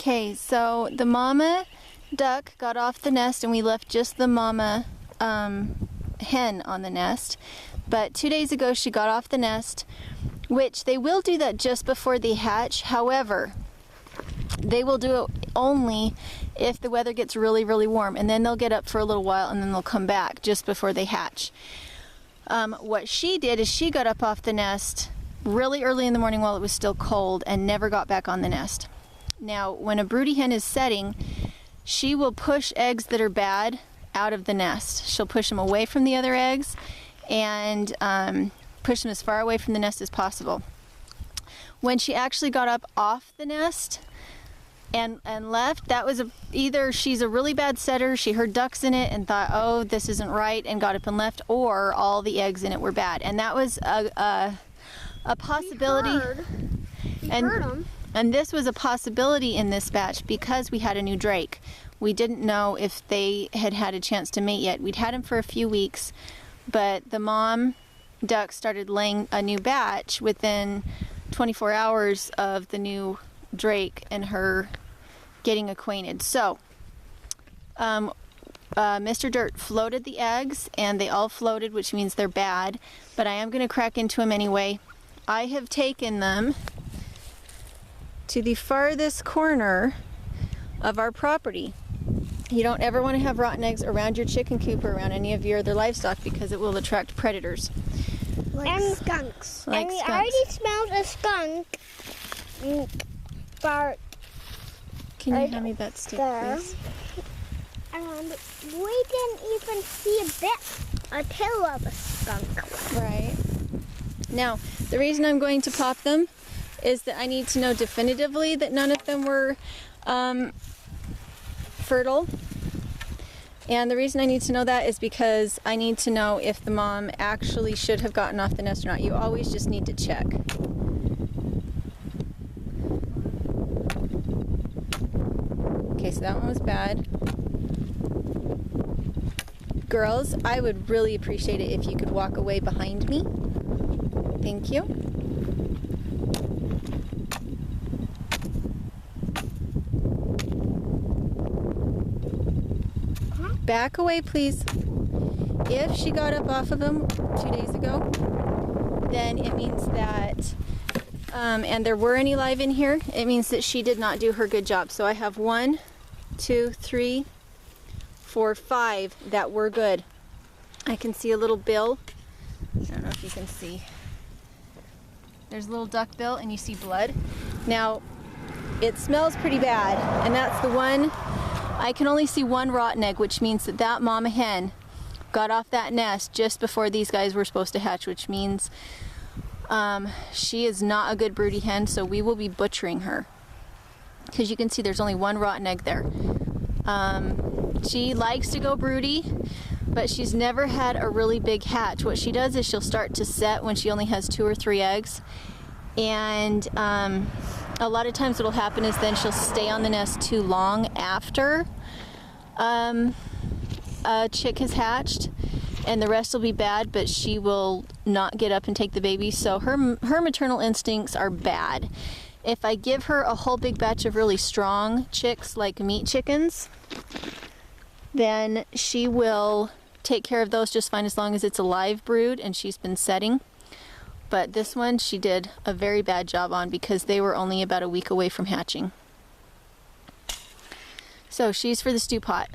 Okay, so the mama duck got off the nest and we left just the mama hen on the nest. But 2 days ago she got off the nest, which they will do that just before they hatch. However, they will do it only if the weather gets really, really warm, and then they'll get up for a little while and then they'll come back just before they hatch. What she did is she got up off the nest really early in the morning while it was still cold and never got back on the nest. Now, when a broody hen is setting, she will push eggs that are bad out of the nest. She'll push them away from the other eggs and push them as far away from the nest as possible. When she actually got up off the nest and left, that was either she's a really bad setter, she heard ducks in it and thought, oh, this isn't right, and got up and left, or all the eggs in it were bad. And that was a possibility. We heard them. And this was a possibility in this batch because we had a new drake. We didn't know if they had had a chance to mate yet. We'd had them for a few weeks, but the mom duck started laying a new batch within 24 hours of the new drake and her getting acquainted. So Mr. Dirt floated the eggs and they all floated, which means they're bad, but I am going to crack into them anyway. I have taken them to the farthest corner of our property. You don't ever want to have rotten eggs around your chicken coop or around any of your other livestock because it will attract predators. And skunks. Like and we skunks. already smelled a skunk fart. Can you hand me that stick, there. please? And we didn't even see a tail of a skunk. Right. Now, the reason I'm going to pop them is that I need to know definitively that none of them were fertile. And the reason I need to know that is because I need to know if the mom actually should have gotten off the nest or not. You always just need to check. Okay, so that one was bad. Girls, I would really appreciate it if you could walk away behind me. Thank you. Back away, please. If she got up off of him 2 days ago, then it means that, and there were any live in here, it means that she did not do her good job. So I have 1, 2, 3, 4, 5 that were good. I can see a little bill. I don't know if you can see. There's a little duck bill and you see blood. Now, it smells pretty bad, and that's the one. I can only see one rotten egg, which means that that mama hen got off that nest just before these guys were supposed to hatch, which means she is not a good broody hen, so we will be butchering her. Because you can see there's only one rotten egg there. She likes to go broody, but she's never had a really big hatch. What she does is she'll start to set when she only has 2 or 3 eggs. And a lot of times what'll happen is then she'll stay on the nest too long after a chick has hatched, and the rest will be bad, but she will not get up and take the baby. So her maternal instincts are bad. If I give her a whole big batch of really strong chicks, like meat chickens, then she will take care of those just fine as long as it's a live brood and she's been setting. But this one she did a very bad job on because they were only about a week away from hatching. So she's for the stew pot.